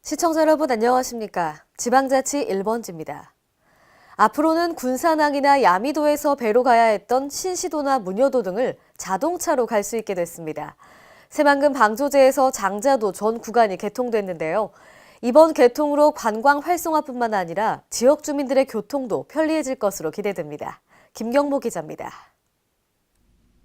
시청자 여러분 안녕하십니까? 지방자치 1번지입니다. 앞으로는 군산항이나 야미도에서 배로 가야 했던 신시도나 문여도 등을 자동차로 갈 수 있게 됐습니다. 새만금 방조제에서 장자도 전 구간이 개통됐는데요. 이번 개통으로 관광 활성화뿐만 아니라 지역 주민들의 교통도 편리해질 것으로 기대됩니다. 김경모 기자입니다.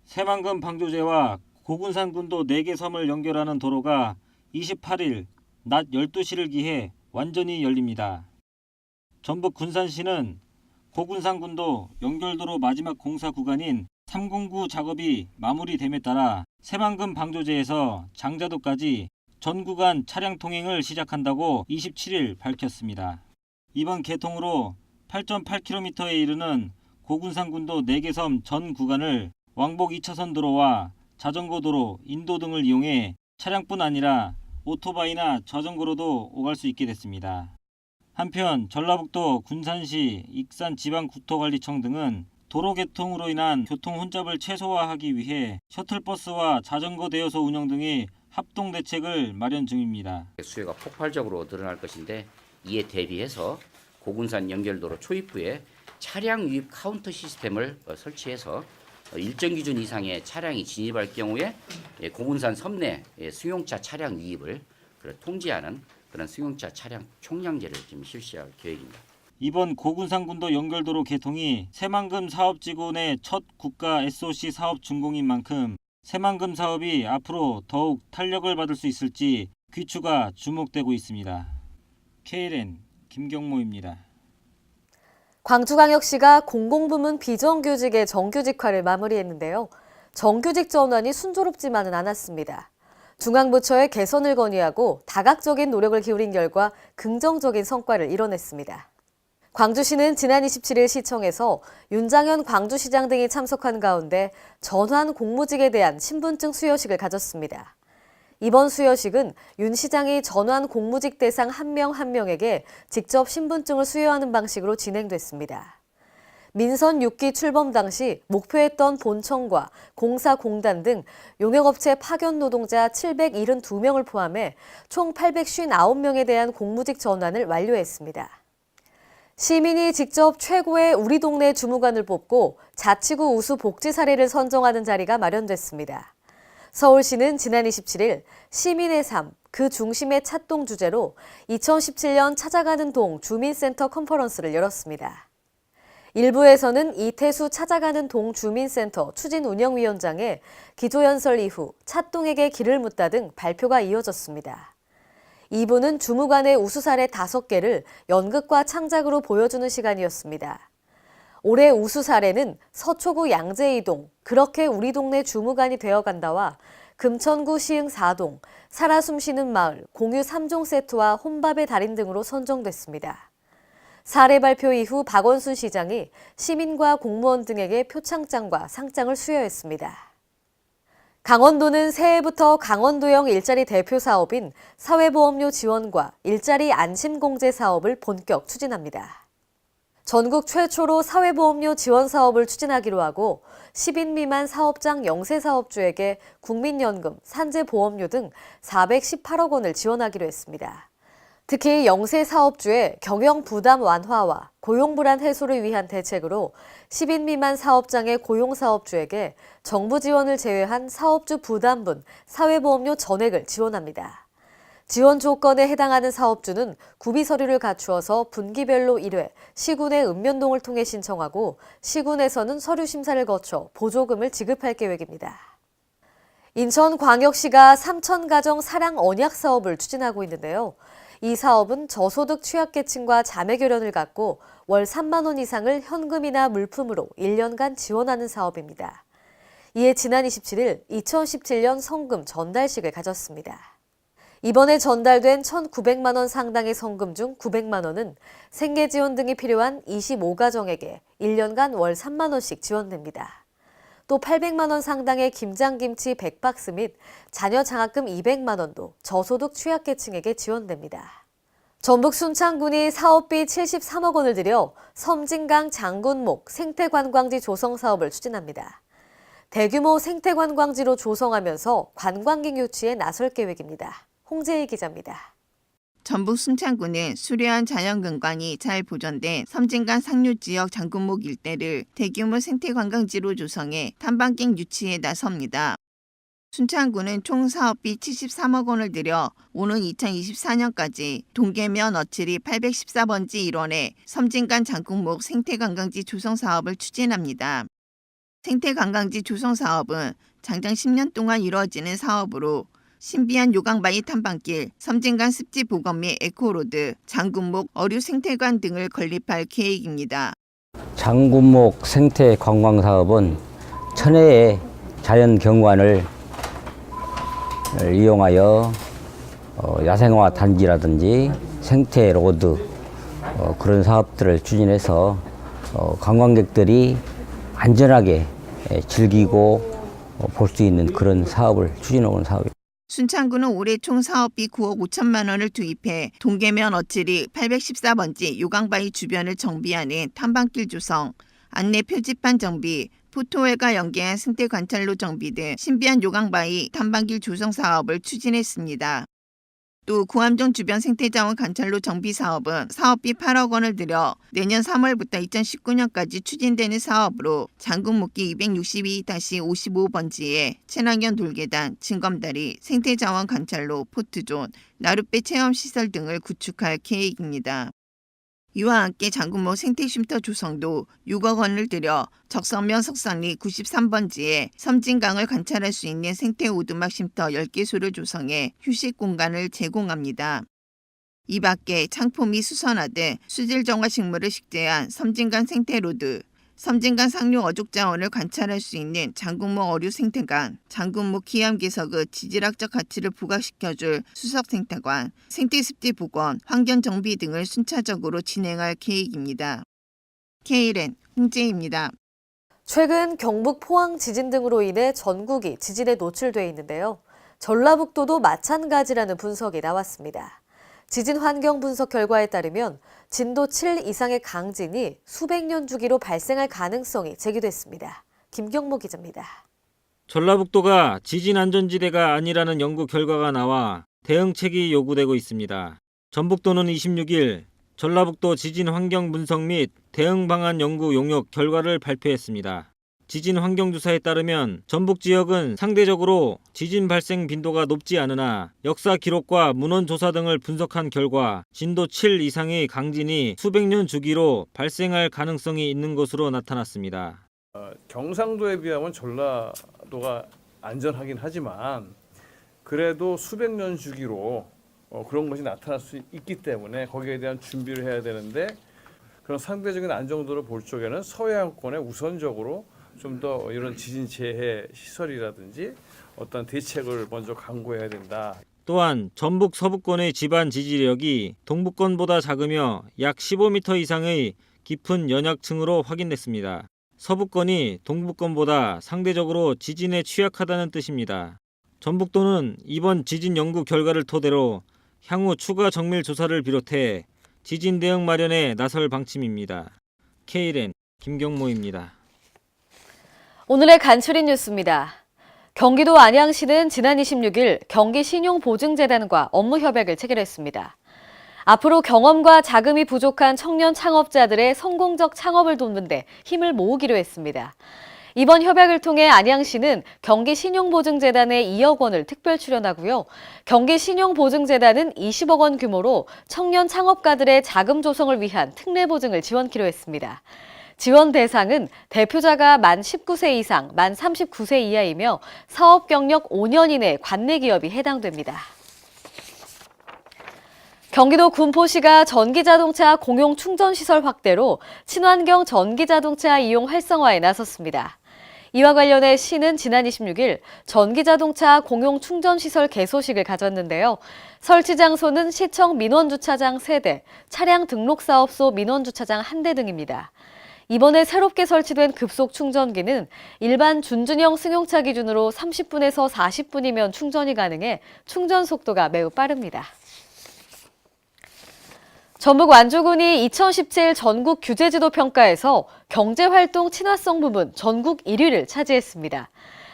새만금 방조제와 고군산군도 4개 섬을 연결하는 도로가 28일 낮 12시를 기해 완전히 열립니다. 전북 군산시는 고군산군도 연결도로 마지막 공사 구간인 309 작업이 마무리됨에 따라 새만금 방조제에서 장자도까지 전 구간 차량 통행을 시작한다고 27일 밝혔습니다. 이번 개통으로 8.8km에 이르는 고군산군도 4개 섬 전 구간을 왕복 2차선 도로와 자전거 도로, 인도 등을 이용해 차량뿐 아니라 오토바이나 자전거로도 오갈 수 있게 됐습니다. 한편 전라북도 군산시, 익산지방국토관리청 등은 도로 개통으로 인한 교통 혼잡을 최소화하기 위해 셔틀버스와 자전거 대여소 운영 등의 합동 대책을 마련 중입니다. 수요가 폭발적으로 늘어날 것인데 이에 대비해서 고군산 연결도로 초입부에 차량 유입 카운터 시스템을 설치해서 일정 기준 이상의 차량이 진입할 경우에 고군산 섬 내 승용차 차량 유입을 통제하는 그런 승용차 차량 총량제를 지금 실시할 계획입니다. 이번 고군산군도 연결도로 개통이 새만금 사업지구내 첫 국가 SOC 사업 준공인 만큼 새만금 사업이 앞으로 더욱 탄력을 받을 수 있을지 귀추가 주목되고 있습니다. KLN 김경모입니다. 광주광역시가 공공부문 비정규직의 정규직화를 마무리했는데요. 정규직 전환이 순조롭지만은 않았습니다. 중앙부처의 개선을 건의하고 다각적인 노력을 기울인 결과 긍정적인 성과를 이뤄냈습니다. 광주시는 지난 27일 시청에서 윤장현 광주시장 등이 참석한 가운데 전환 공무직에 대한 신분증 수여식을 가졌습니다. 이번 수여식은 윤 시장이 전환 공무직 대상 한 명 한 명에게 직접 신분증을 수여하는 방식으로 진행됐습니다. 민선 6기 출범 당시 목표했던 본청과 공사공단 등 용역업체 파견 노동자 772명을 포함해 총 859명에 대한 공무직 전환을 완료했습니다. 시민이 직접 최고의 우리 동네 주무관을 뽑고 자치구 우수 복지 사례를 선정하는 자리가 마련됐습니다. 서울시는 지난 27일 시민의 삶, 그 중심의 찾동 주제로 2017년 찾아가는 동 주민센터 컨퍼런스를 열었습니다. 일부에서는 이태수 찾아가는 동 주민센터 추진운영위원장의 기조연설 이후 찾동에게 길을 묻다 등 발표가 이어졌습니다. 2부는 주무관의 우수 사례 5개를 연극과 창작으로 보여주는 시간이었습니다. 올해 우수 사례는 서초구 양재이동, 그렇게 우리 동네 주무관이 되어간다와 금천구 시흥 4동, 살아 숨쉬는 마을, 공유 3종 세트와 혼밥의 달인 등으로 선정됐습니다. 사례 발표 이후 박원순 시장이 시민과 공무원 등에게 표창장과 상장을 수여했습니다. 강원도는 새해부터 강원도형 일자리 대표 사업인 사회보험료 지원과 일자리 안심공제 사업을 본격 추진합니다. 전국 최초로 사회보험료 지원 사업을 추진하기로 하고 10인 미만 사업장 영세사업주에게 국민연금, 산재보험료 등 418억 원을 지원하기로 했습니다. 특히 영세사업주의 경영 부담 완화와 고용 불안 해소를 위한 대책으로 10인 미만 사업장의 고용사업주에게 정부 지원을 제외한 사업주 부담분 사회보험료 전액을 지원합니다. 지원 조건에 해당하는 사업주는 구비 서류를 갖추어서 분기별로 1회 시군의 읍면동을 통해 신청하고 시군에서는 서류 심사를 거쳐 보조금을 지급할 계획입니다. 인천광역시가 3,000가정 사랑 언약 사업을 추진하고 있는데요. 이 사업은 저소득 취약계층과 자매결연을 갖고 월 3만 원 이상을 현금이나 물품으로 1년간 지원하는 사업입니다. 이에 지난 27일 2017년 성금 전달식을 가졌습니다. 이번에 전달된 1,900만 원 상당의 성금 중 900만 원은 생계 지원 등이 필요한 25가정에게 1년간 월 3만 원씩 지원됩니다. 또 800만 원 상당의 김장김치 100박스 및 자녀 장학금 200만 원도 저소득 취약계층에게 지원됩니다. 전북 순창군이 사업비 73억 원을 들여 섬진강 장군목 생태관광지 조성 사업을 추진합니다. 대규모 생태관광지로 조성하면서 관광객 유치에 나설 계획입니다. 홍재희 기자입니다. 전북 순창군은 수려한 자연景관이 잘 보존된 섬진강 상류 지역 장군목 일대를 대규모 생태관광지로 조성해 탐방객 유치에 나섭니다. 순창군은 총 사업비 73억 원을 들여 오는 2024년까지 동계면 어치리 814번지 일원의 섬진강 장군목 생태관광지 조성 사업을 추진합니다. 생태관광지 조성 사업은 장장 10년 동안 이루어지는 사업으로 신비한 요강바위 탐방길, 섬진강 습지 복원 및 에코로드, 장군목 어류 생태관 등을 건립할 계획입니다. 장군목 생태 관광 사업은 천혜의 자연 경관을 이용하여 야생화 단지라든지 생태 로드 그런 사업들을 추진해서 관광객들이 안전하게 즐기고 볼 수 있는 그런 사업을 추진해온 사업입니다. 순창군은 올해 총 사업비 9억 5천만 원을 투입해 동계면 어치리 814번지 요강바위 주변을 정비하는 탐방길 조성, 안내 표지판 정비, 포토회가 연계한 생태 관찰로 정비 등 신비한 요강바위 탐방길 조성 사업을 추진했습니다. 또 구암동 주변 생태자원 관찰로 정비 사업은 사업비 8억 원을 들여 내년 3월부터 2019년까지 추진되는 사업으로 장군목기 262-55번지에 친환경 돌계단, 징검다리, 생태자원 관찰로 포트존, 나룻배 체험시설 등을 구축할 계획입니다. 이와 함께 장군목 생태쉼터 조성도 6억 원을 들여 적성면 석산리 93번지에 섬진강을 관찰할 수 있는 생태 오두막 쉼터 10개소를 조성해 휴식 공간을 제공합니다. 이 밖에 창포 및 수선화 등 수질 정화 식물을 식재한 섬진강 생태로드, 섬진강 상류 어족자원을 관찰할 수 있는 장군목 어류 생태관, 장군목 기암개석의 지질학적 가치를 부각시켜줄 수석생태관, 생태습지 복원, 환경정비 등을 순차적으로 진행할 계획입니다. KLN 홍재희입니다. 최근 경북 포항 지진 등으로 인해 전국이 지진에 노출돼 있는데요. 전라북도도 마찬가지라는 분석이 나왔습니다. 지진 환경 분석 결과에 따르면 진도 7 이상의 강진이 수백 년 주기로 발생할 가능성이 제기됐습니다. 김경모 기자입니다. 전라북도가 지진 안전지대가 아니라는 연구 결과가 나와 대응책이 요구되고 있습니다. 전북도는 26일 전라북도 지진 환경 분석 및 대응 방안 연구 용역 결과를 발표했습니다. 지진 환경조사에 따르면 전북 지역은 상대적으로 지진 발생 빈도가 높지 않으나 역사 기록과 문헌 조사 등을 분석한 결과 진도 7 이상의 강진이 수백 년 주기로 발생할 가능성이 있는 것으로 나타났습니다. 경상도에 비하면 전라도가 안전하긴 하지만 그래도 수백 년 주기로 그런 것이 나타날 수 있기 때문에 거기에 대한 준비를 해야 되는데 그런 상대적인 안정도를 볼 적에는 서해안권에 우선적으로 좀 더 이런 지진 재해 시설이라든지 어떤 대책을 먼저 강구해야 된다. 또한 전북 서부권의 지반 지지력이 동부권보다 작으며 약 15m 이상의 깊은 연약층으로 확인됐습니다. 서부권이 동부권보다 상대적으로 지진에 취약하다는 뜻입니다. 전북도는 이번 지진 연구 결과를 토대로 향후 추가 정밀 조사를 비롯해 지진 대응 마련에 나설 방침입니다. KLN 김경모입니다. 오늘의 간추린 뉴스입니다. 경기도 안양시는 지난 26일 경기신용보증재단과 업무협약을 체결했습니다. 앞으로 경험과 자금이 부족한 청년 창업자들의 성공적 창업을 돕는 데 힘을 모으기로 했습니다. 이번 협약을 통해 안양시는 경기신용보증재단에 2억 원을 특별 출연하고요. 경기신용보증재단은 20억 원 규모로 청년 창업가들의 자금 조성을 위한 특례보증을 지원키로 했습니다. 지원 대상은 대표자가 만 19세 이상, 만 39세 이하이며 사업 경력 5년 이내 관내 기업이 해당됩니다. 경기도 군포시가 전기자동차 공용 충전시설 확대로 친환경 전기자동차 이용 활성화에 나섰습니다. 이와 관련해 시는 지난 26일 전기자동차 공용 충전시설 개소식을 가졌는데요. 설치 장소는 시청 민원주차장 3대, 차량 등록사업소 민원주차장 1대 등입니다. 이번에 새롭게 설치된 급속 충전기는 일반 준준형 승용차 기준으로 30분에서 40분이면 충전이 가능해 충전 속도가 매우 빠릅니다. 전북 완주군이 2017 전국 규제지도 평가에서 경제활동 친화성 부문 전국 1위를 차지했습니다.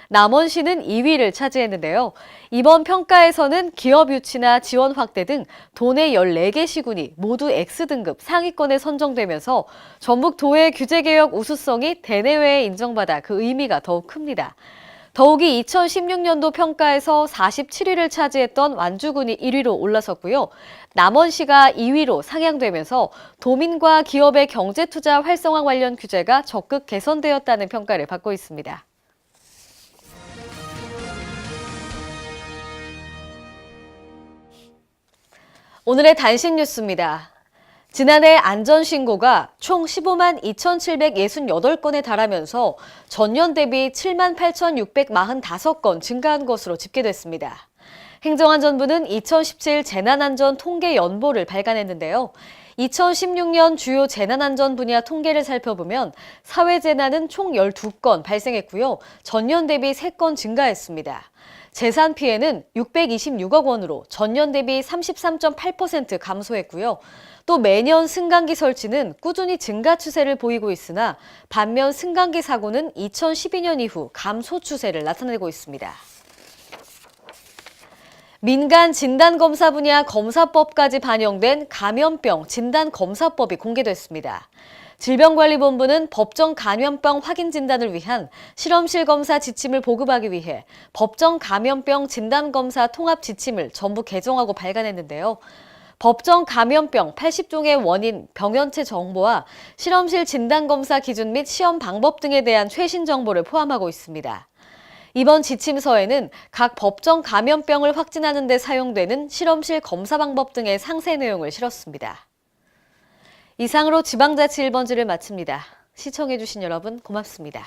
남원시는 2위를 차지했는데요. 이번 평가에서는 기업 유치나 지원 확대 등 도내 14개 시군이 모두 X등급 상위권에 선정되면서 전북 도의 규제개혁 우수성이 대내외에 인정받아 그 의미가 더욱 큽니다. 더욱이 2016년도 평가에서 47위를 차지했던 완주군이 1위로 올라섰고요. 남원시가 2위로 상향되면서 도민과 기업의 경제투자 활성화 관련 규제가 적극 개선되었다는 평가를 받고 있습니다. 오늘의 단신 뉴스입니다. 지난해 안전신고가 총 15만 2,768건에 달하면서 전년 대비 7만 8,645건 증가한 것으로 집계됐습니다. 행정안전부는 2017 재난안전 통계 연보를 발간했는데요. 2016년 주요 재난안전 분야 통계를 살펴보면 사회재난은 총 12건 발생했고요. 전년 대비 3건 증가했습니다. 재산 피해는 626억 원으로 전년 대비 33.8% 감소했고요. 또 매년 승강기 설치는 꾸준히 증가 추세를 보이고 있으나 반면 승강기 사고는 2012년 이후 감소 추세를 나타내고 있습니다. 민간 진단검사 분야 검사법까지 반영된 감염병 진단검사법이 공개됐습니다. 질병관리본부는 법정 감염병 확인 진단을 위한 실험실 검사 지침을 보급하기 위해 법정 감염병 진단검사 통합 지침을 전부 개정하고 발간했는데요. 법정 감염병 80종의 원인, 병연체 정보와 실험실 진단검사 기준 및 시험 방법 등에 대한 최신 정보를 포함하고 있습니다. 이번 지침서에는 각 법정 감염병을 확진하는 데 사용되는 실험실 검사 방법 등의 상세 내용을 실었습니다. 이상으로 지방자치 1번지를 마칩니다. 시청해주신 여러분 고맙습니다.